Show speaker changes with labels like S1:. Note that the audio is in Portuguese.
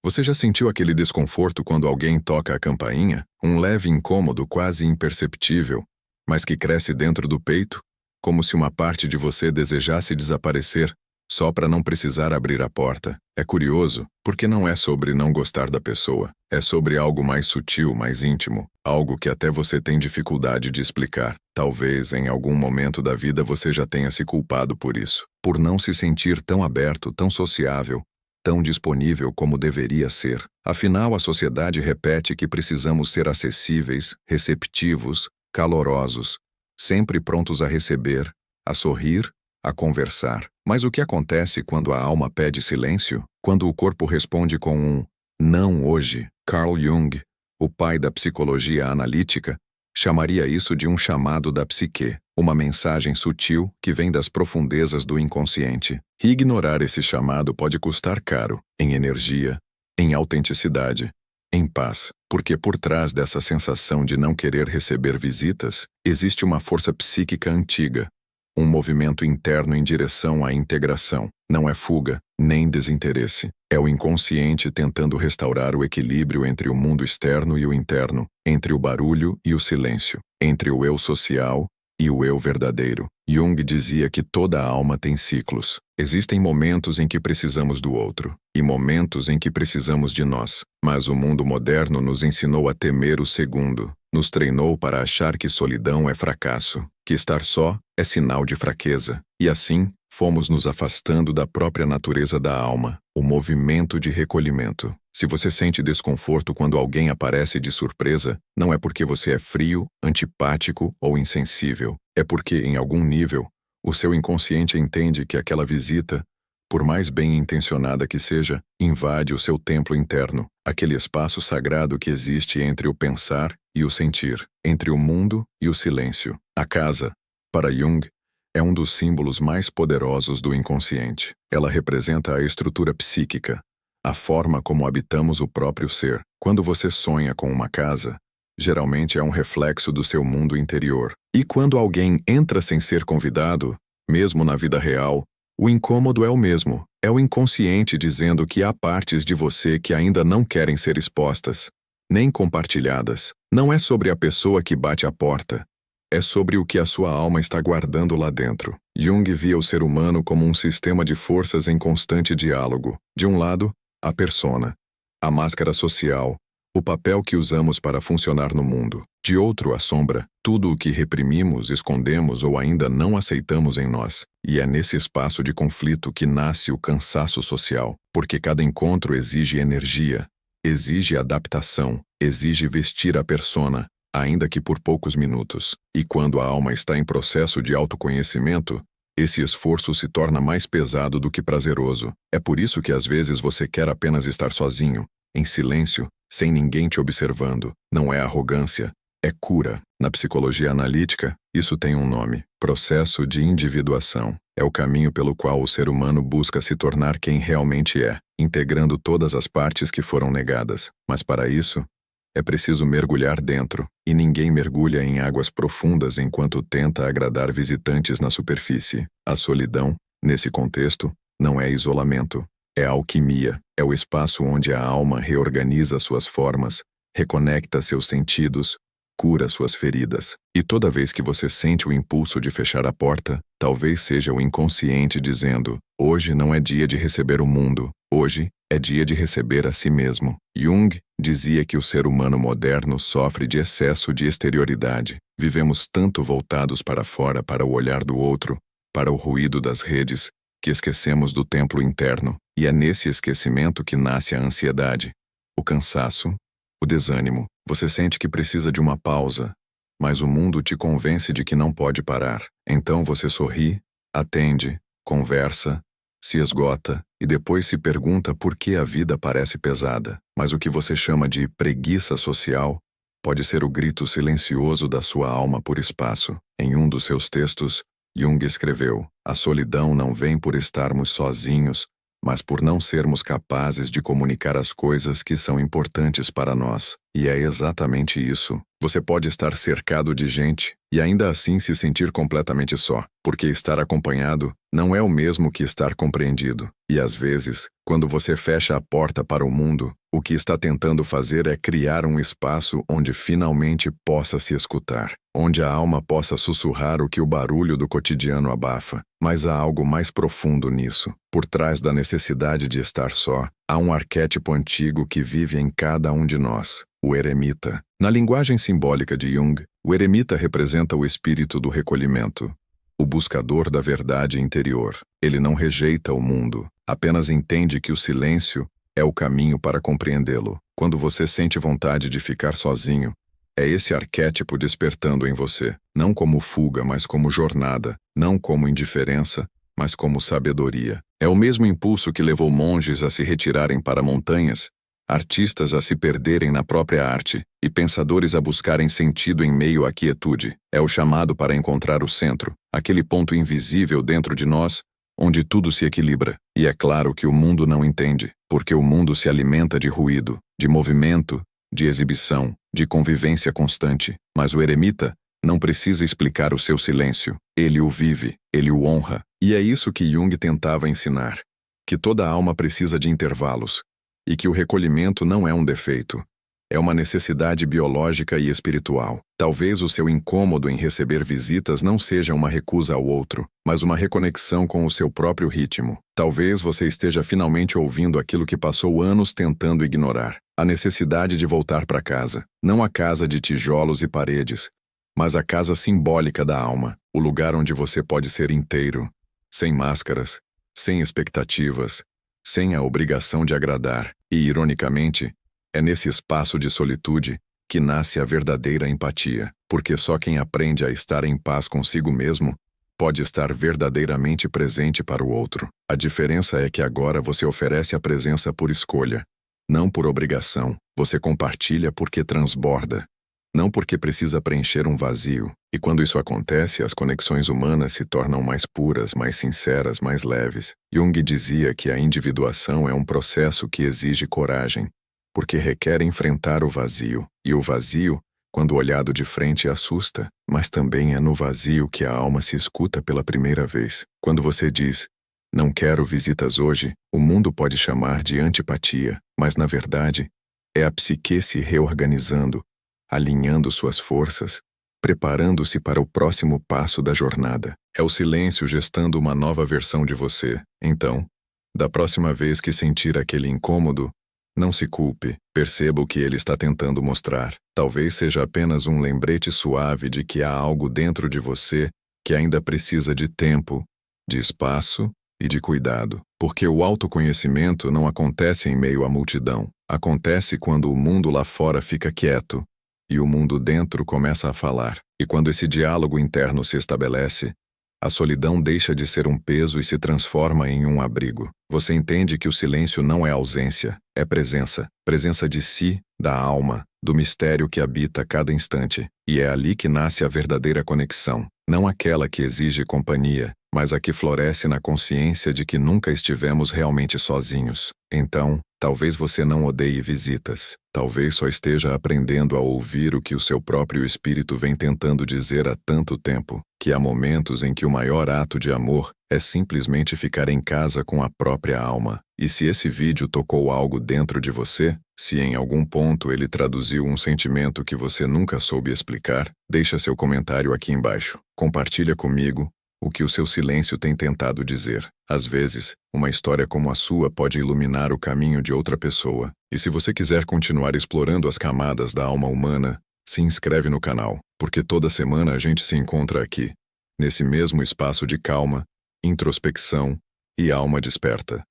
S1: Você já sentiu aquele desconforto quando alguém toca a campainha? Um leve incômodo quase imperceptível, mas que cresce dentro do peito, como se uma parte de você desejasse desaparecer, só para não precisar abrir a porta. É curioso, porque não é sobre não gostar da pessoa, é sobre algo mais sutil, mais íntimo, algo que até você tem dificuldade de explicar. Talvez em algum momento da vida você já tenha se culpado por isso, por não se sentir tão aberto, tão sociável, tão disponível como deveria ser. Afinal, a sociedade repete que precisamos ser acessíveis, receptivos, calorosos, sempre prontos a receber, a sorrir, a conversar. Mas o que acontece quando a alma pede silêncio? Quando o corpo responde com um não hoje? Carl Jung, o pai da psicologia analítica, chamaria isso de um chamado da psique, uma mensagem sutil que vem das profundezas do inconsciente. E ignorar esse chamado pode custar caro, em energia, em autenticidade, em paz, porque por trás dessa sensação de não querer receber visitas, existe uma força psíquica antiga, um movimento interno em direção à integração. Não é fuga, nem desinteresse. É o inconsciente tentando restaurar o equilíbrio entre o mundo externo e o interno, entre o barulho e o silêncio, entre o eu social e o eu verdadeiro. Jung dizia que toda alma tem ciclos. Existem momentos em que precisamos do outro, e momentos em que precisamos de nós. Mas o mundo moderno nos ensinou a temer o segundo, nos treinou para achar que solidão é fracasso, que estar só é sinal de fraqueza, e assim, fomos nos afastando da própria natureza da alma, o movimento de recolhimento. Se você sente desconforto quando alguém aparece de surpresa, não é porque você é frio, antipático ou insensível. É porque, em algum nível, o seu inconsciente entende que aquela visita, por mais bem intencionada que seja, invade o seu templo interno, aquele espaço sagrado que existe entre o pensar e o sentir, entre o mundo e o silêncio. A casa, para Jung, é um dos símbolos mais poderosos do inconsciente. Ela representa a estrutura psíquica, a forma como habitamos o próprio ser. Quando você sonha com uma casa, geralmente é um reflexo do seu mundo interior. E quando alguém entra sem ser convidado, mesmo na vida real, o incômodo é o mesmo. É o inconsciente dizendo que há partes de você que ainda não querem ser expostas, nem compartilhadas. Não é sobre a pessoa que bate a porta. É sobre o que a sua alma está guardando lá dentro. Jung via o ser humano como um sistema de forças em constante diálogo. De um lado, a persona, a máscara social, o papel que usamos para funcionar no mundo. De outro, a sombra, tudo o que reprimimos, escondemos ou ainda não aceitamos em nós. E é nesse espaço de conflito que nasce o cansaço social, porque cada encontro exige energia, exige adaptação, exige vestir a persona, ainda que por poucos minutos. E quando a alma está em processo de autoconhecimento, esse esforço se torna mais pesado do que prazeroso. É por isso que às vezes você quer apenas estar sozinho, em silêncio, sem ninguém te observando. Não é arrogância, é cura. Na psicologia analítica, isso tem um nome: processo de individuação. É o caminho pelo qual o ser humano busca se tornar quem realmente é, integrando todas as partes que foram negadas. Mas para isso, é preciso mergulhar dentro, e ninguém mergulha em águas profundas enquanto tenta agradar visitantes na superfície. A solidão, nesse contexto, não é isolamento, é alquimia. É o espaço onde a alma reorganiza suas formas, reconecta seus sentidos, cura suas feridas. E toda vez que você sente o impulso de fechar a porta, talvez seja o inconsciente dizendo: hoje não é dia de receber o mundo, hoje é dia de receber a si mesmo. Jung dizia que o ser humano moderno sofre de excesso de exterioridade. Vivemos tanto voltados para fora, para o olhar do outro, para o ruído das redes, que esquecemos do templo interno. E é nesse esquecimento que nasce a ansiedade, o cansaço, o desânimo. Você sente que precisa de uma pausa, mas o mundo te convence de que não pode parar. Então você sorri, atende, conversa, se esgota e depois se pergunta por que a vida parece pesada. Mas o que você chama de preguiça social pode ser o grito silencioso da sua alma por espaço. Em um dos seus textos, Jung escreveu: a solidão não vem por estarmos sozinhos, mas por não sermos capazes de comunicar as coisas que são importantes para nós. E é exatamente isso. Você pode estar cercado de gente e ainda assim se sentir completamente só, porque estar acompanhado não é o mesmo que estar compreendido. E às vezes, quando você fecha a porta para o mundo, o que está tentando fazer é criar um espaço onde finalmente possa se escutar, onde a alma possa sussurrar o que o barulho do cotidiano abafa. Mas há algo mais profundo nisso. Por trás da necessidade de estar só, há um arquétipo antigo que vive em cada um de nós, o eremita. Na linguagem simbólica de Jung, o eremita representa o espírito do recolhimento, o buscador da verdade interior. Ele não rejeita o mundo, apenas entende que o silêncio é o caminho para compreendê-lo. Quando você sente vontade de ficar sozinho, é esse arquétipo despertando em você, não como fuga, mas como jornada, não como indiferença, mas como sabedoria. É o mesmo impulso que levou monges a se retirarem para montanhas, artistas a se perderem na própria arte e pensadores a buscarem sentido em meio à quietude. É o chamado para encontrar o centro, aquele ponto invisível dentro de nós, onde tudo se equilibra. E é claro que o mundo não entende, porque o mundo se alimenta de ruído, de movimento, de exibição, de convivência constante. Mas o eremita não precisa explicar o seu silêncio. Ele o vive, ele o honra. E é isso que Jung tentava ensinar, que toda alma precisa de intervalos, e que o recolhimento não é um defeito. É uma necessidade biológica e espiritual. Talvez o seu incômodo em receber visitas não seja uma recusa ao outro, mas uma reconexão com o seu próprio ritmo. Talvez você esteja finalmente ouvindo aquilo que passou anos tentando ignorar. A necessidade de voltar para casa. Não a casa de tijolos e paredes, mas a casa simbólica da alma. O lugar onde você pode ser inteiro, sem máscaras, sem expectativas, sem a obrigação de agradar. E, ironicamente, é nesse espaço de solitude que nasce a verdadeira empatia, porque só quem aprende a estar em paz consigo mesmo pode estar verdadeiramente presente para o outro. A diferença é que agora você oferece a presença por escolha, não por obrigação. Você compartilha porque transborda, não porque precisa preencher um vazio. E quando isso acontece, as conexões humanas se tornam mais puras, mais sinceras, mais leves. Jung dizia que a individuação é um processo que exige coragem, porque requer enfrentar o vazio. E o vazio, quando olhado de frente, assusta, mas também é no vazio que a alma se escuta pela primeira vez. Quando você diz, não quero visitas hoje, o mundo pode chamar de antipatia, mas na verdade, é a psique se reorganizando, alinhando suas forças, preparando-se para o próximo passo da jornada. É o silêncio gestando uma nova versão de você. Então, da próxima vez que sentir aquele incômodo, não se culpe, perceba o que ele está tentando mostrar. Talvez seja apenas um lembrete suave de que há algo dentro de você que ainda precisa de tempo, de espaço e de cuidado. Porque o autoconhecimento não acontece em meio à multidão. Acontece quando o mundo lá fora fica quieto e o mundo dentro começa a falar. E quando esse diálogo interno se estabelece, a solidão deixa de ser um peso e se transforma em um abrigo. Você entende que o silêncio não é ausência, é presença. Presença de si, da alma, do mistério que habita cada instante. E é ali que nasce a verdadeira conexão. Não aquela que exige companhia, mas a que floresce na consciência de que nunca estivemos realmente sozinhos. Então, talvez você não odeie visitas. Talvez só esteja aprendendo a ouvir o que o seu próprio espírito vem tentando dizer há tanto tempo, que há momentos em que o maior ato de amor é simplesmente ficar em casa com a própria alma. E se esse vídeo tocou algo dentro de você, se em algum ponto ele traduziu um sentimento que você nunca soube explicar, deixa seu comentário aqui embaixo. Compartilha comigo o que o seu silêncio tem tentado dizer. Às vezes, uma história como a sua pode iluminar o caminho de outra pessoa. E se você quiser continuar explorando as camadas da alma humana, se inscreve no canal, porque toda semana a gente se encontra aqui, nesse mesmo espaço de calma, introspecção e alma desperta.